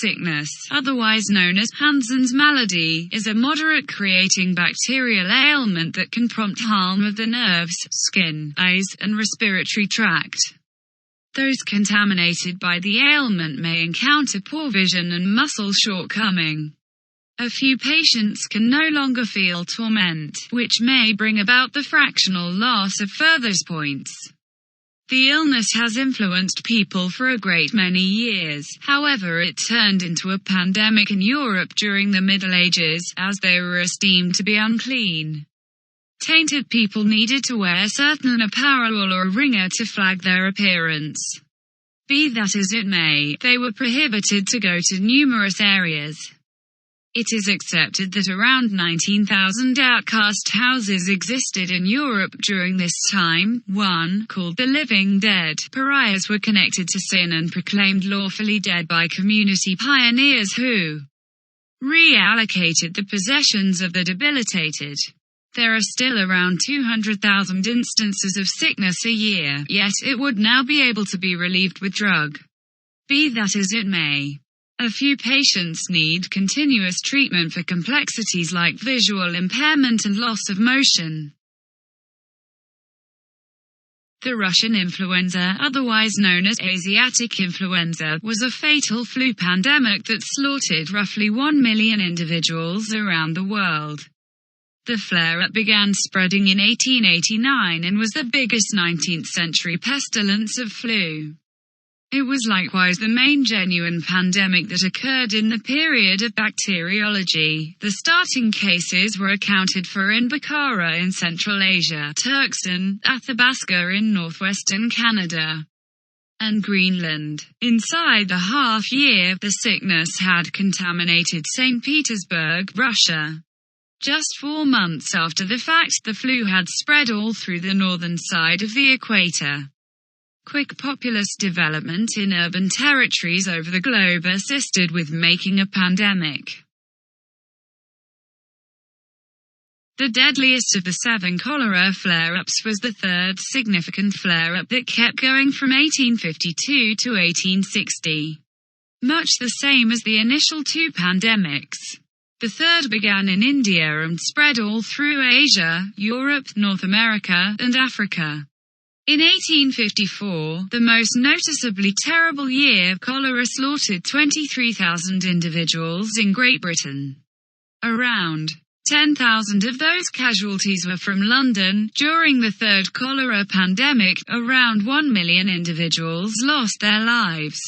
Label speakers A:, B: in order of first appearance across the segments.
A: sickness, otherwise known as Hansen's malady, is a moderate creating bacterial ailment that can prompt harm of the nerves, skin, eyes, and respiratory tract. Those contaminated by the ailment may encounter poor vision and muscle shortcoming. A few patients can no longer feel torment, which may bring about the fractional loss of furthest points. The illness has influenced people for a great many years, however it turned into a pandemic in Europe during the Middle Ages, as they were esteemed to be unclean. Tainted people needed to wear certain apparel or a ringer to flag their appearance. Be that as it may, they were prohibited to go to numerous areas. It is accepted that around 19,000 outcast houses existed in Europe during this time. One, called the Living Dead, pariahs were connected to sin and proclaimed lawfully dead by community pioneers who reallocated the possessions of the debilitated. There are still around 200,000 instances of sickness a year, yet it would now be able to be relieved with drug. Be that as it may, a few patients need continuous treatment for complexities like visual impairment and loss of motion. The Russian influenza, otherwise known as Asiatic influenza, was a fatal flu pandemic that slaughtered roughly 1 million individuals around the world. The flare-up began spreading in 1889 and was the biggest 19th-century pestilence of flu. It was likewise the main genuine pandemic that occurred in the period of bacteriology. The starting cases were accounted for in Bukhara in Central Asia, Turkestan, Athabasca in northwestern Canada, and Greenland. Inside the half-year, the sickness had contaminated St. Petersburg, Russia. Just 4 months after the fact, the flu had spread all through the northern side of the equator. Quick populous development in urban territories over the globe assisted with making a pandemic. The deadliest of the 7 cholera flare-ups was the third significant flare-up that kept going from 1852 to 1860. Much the same as the initial 2 pandemics. The third began in India and spread all through Asia, Europe, North America, and Africa. In 1854, the most noticeably terrible year, cholera slaughtered 23,000 individuals in Great Britain. Around 10,000 of those casualties were from London. During the third cholera pandemic, around 1 million individuals lost their lives.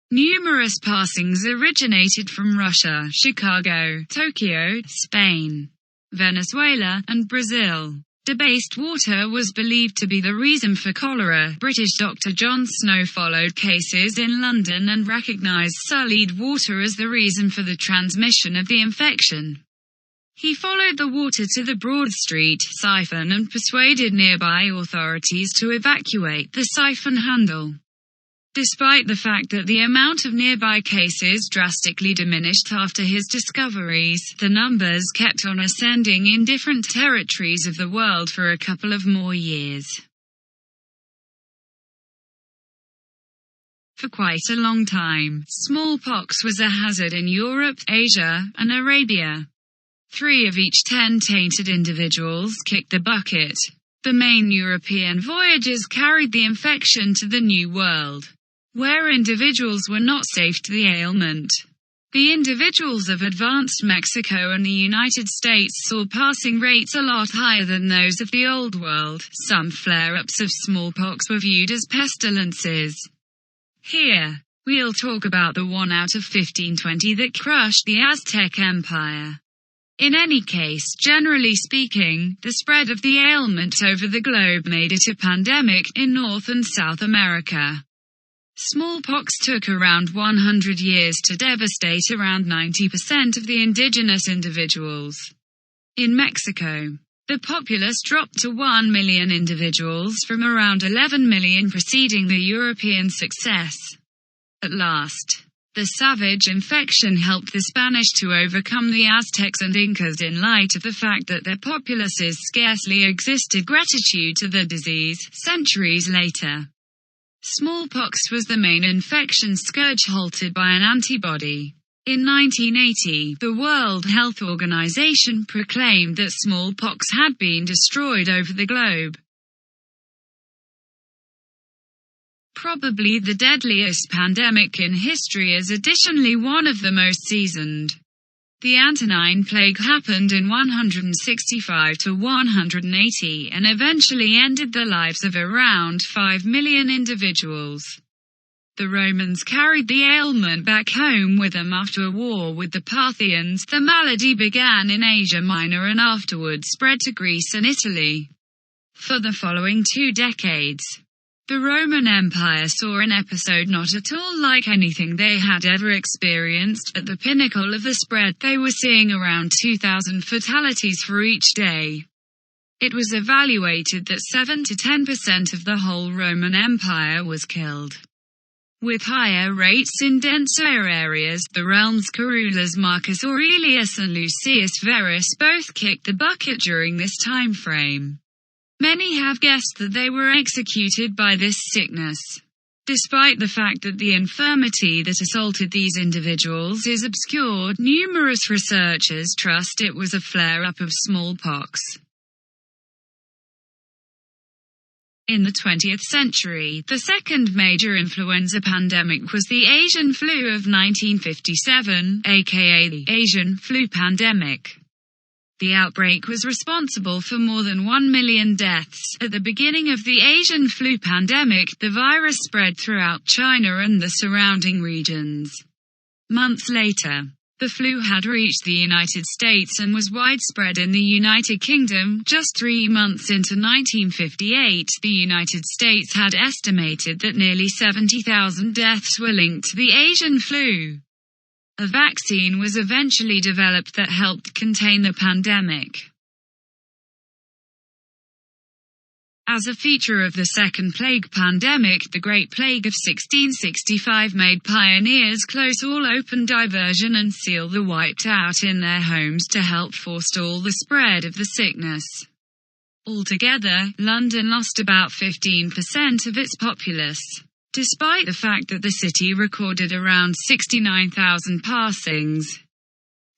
A: Numerous passings originated from Russia, Chicago, Tokyo, Spain, Venezuela, and Brazil. Debased water was believed to be the reason for cholera. British Dr. John Snow followed cases in London and recognized sullied water as the reason for the transmission of the infection. He followed the water to the Broad Street siphon and persuaded nearby authorities to evacuate the siphon handle. Despite the fact that the amount of nearby cases drastically diminished after his discoveries, the numbers kept on ascending in different territories of the world for a couple of more years. For quite a long time, smallpox was a hazard in Europe, Asia, and Arabia. 3 of each 10 tainted individuals kicked the bucket. The main European voyages carried the infection to the New World, where individuals were not safe to the ailment. The individuals of advanced Mexico and the United States saw passing rates a lot higher than those of the Old World. Some flare-ups of smallpox were viewed as pestilences. Here, we'll talk about the one out of 1520 that crushed the Aztec Empire. In any case, generally speaking, the spread of the ailment over the globe made it a pandemic in North and South America. Smallpox took around 100 years to devastate around 90% of the indigenous individuals. In Mexico, the populace dropped to 1 million individuals from around 11 million preceding the European success. At last, the savage infection helped the Spanish to overcome the Aztecs and Incas in light of the fact that their populaces scarcely existed gratitude to the disease centuries later. Smallpox was the main infection scourge halted by an antibody. In 1980, the World Health Organization proclaimed that smallpox had been destroyed over the globe. Probably the deadliest pandemic in history is additionally one of the most seasoned. The Antonine Plague happened in 165 to 180 and eventually ended the lives of around 5 million individuals. The Romans carried the ailment back home with them after a war with the Parthians. The malady began in Asia Minor and afterwards spread to Greece and Italy. For the following 2 decades, the Roman Empire saw an episode not at all like anything they had ever experienced. At the pinnacle of the spread, they were seeing around 2,000 fatalities for each day. It was evaluated that 7 to 10% of the whole Roman Empire was killed. With higher rates in denser areas, the realm's rulers Marcus Aurelius and Lucius Verus both kicked the bucket during this time frame. Many have guessed that they were executed by this sickness. Despite the fact that the infirmity that assaulted these individuals is obscured, numerous researchers trust it was a flare-up of smallpox. In the 20th century, the second major influenza pandemic was the Asian flu of 1957, aka the Asian flu pandemic. The outbreak was responsible for more than 1 million deaths. At the beginning of the Asian flu pandemic, the virus spread throughout China and the surrounding regions. Months later, the flu had reached the United States and was widespread in the United Kingdom. Just 3 months into 1958, the United States had estimated that nearly 70,000 deaths were linked to the Asian flu. A vaccine was eventually developed that helped contain the pandemic. As a feature of the Second Plague pandemic, the Great Plague of 1665 made pioneers close all open diversion and seal the wiped out in their homes to help forestall the spread of the sickness. Altogether, London lost about 15% of its populace. Despite the fact that the city recorded around 69,000 passings,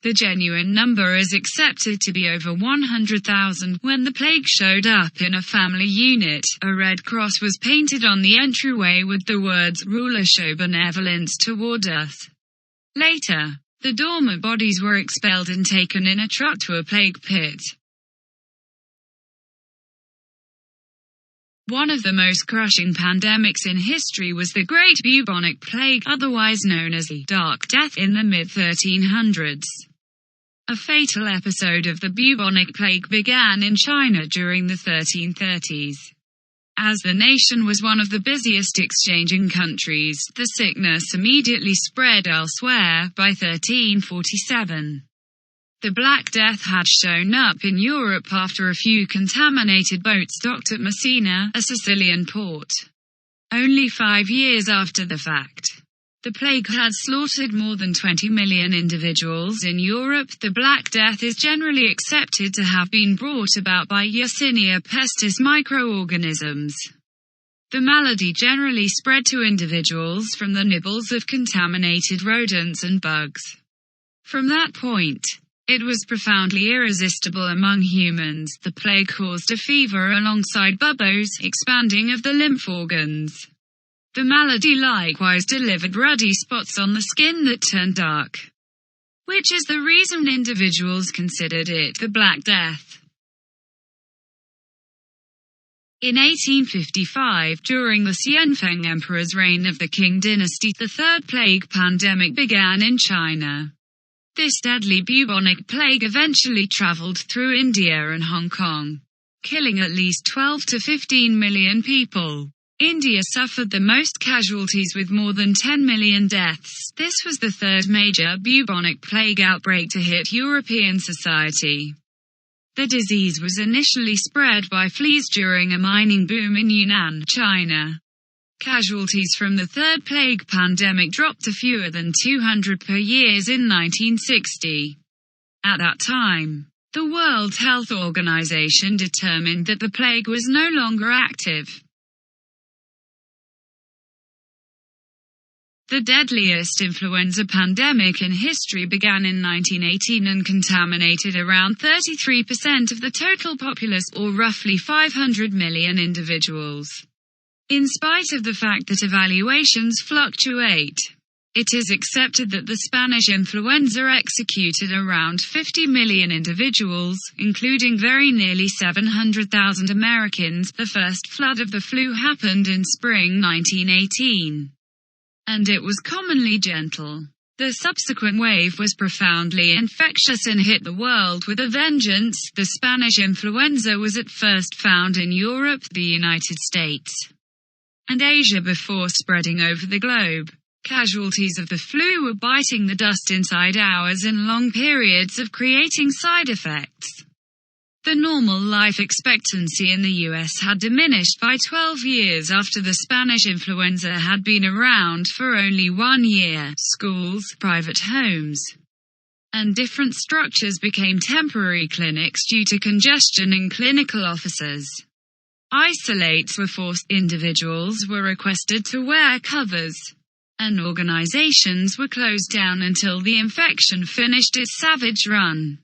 A: the genuine number is accepted to be over 100,000. When the plague showed up in a family unit, a red cross was painted on the entryway with the words "Ruler show benevolence toward us." Later, the dormant bodies were expelled and taken in a truck to a plague pit. One of the most crushing pandemics in history was the Great Bubonic Plague, otherwise known as the Dark Death, in the mid-1300s. A fatal episode of the bubonic plague began in China during the 1330s. As the nation was one of the busiest exchanging countries, the sickness immediately spread elsewhere. By 1347, the Black Death had shown up in Europe after a few contaminated boats docked at Messina, a Sicilian port. Only 5 years after the fact, the plague had slaughtered more than 20 million individuals in Europe. The Black Death is generally accepted to have been brought about by Yersinia pestis microorganisms. The malady generally spread to individuals from the nibbles of contaminated rodents and bugs. From that point, it was profoundly irresistible among humans. The plague caused a fever alongside buboes, expanding of the lymph organs. The malady likewise delivered ruddy spots on the skin that turned dark, which is the reason individuals considered it the Black Death. In 1855, during the Xianfeng Emperor's reign of the Qing dynasty, the Third Plague pandemic began in China. This deadly bubonic plague eventually traveled through India and Hong Kong, killing at least 12 to 15 million people. India suffered the most casualties with more than 10 million deaths. This was the third major bubonic plague outbreak to hit European society. The disease was initially spread by fleas during a mining boom in Yunnan, China. Casualties from the Third Plague pandemic dropped to fewer than 200 per year in 1960. At that time, the World Health Organization determined that the plague was no longer active. The deadliest influenza pandemic in history began in 1918 and contaminated around 33% of the total populace, or roughly 500 million individuals. In spite of the fact that evaluations fluctuate, it is accepted that the Spanish influenza executed around 50 million individuals, including very nearly 700,000 Americans. The first flood of the flu happened in spring 1918. And it was commonly gentle. The subsequent wave was profoundly infectious and hit the world with a vengeance. The Spanish influenza was at first found in Europe, the United States, and Asia before spreading over the globe. Casualties of the flu were biting the dust inside hours in long periods of creating side effects. The normal life expectancy in the US had diminished by 12 years after the Spanish influenza had been around for only 1 year. Schools, private homes, and different structures became temporary clinics due to congestion in clinical offices. Isolates were forced, individuals were requested to wear covers, and organizations were closed down until the infection finished its savage run.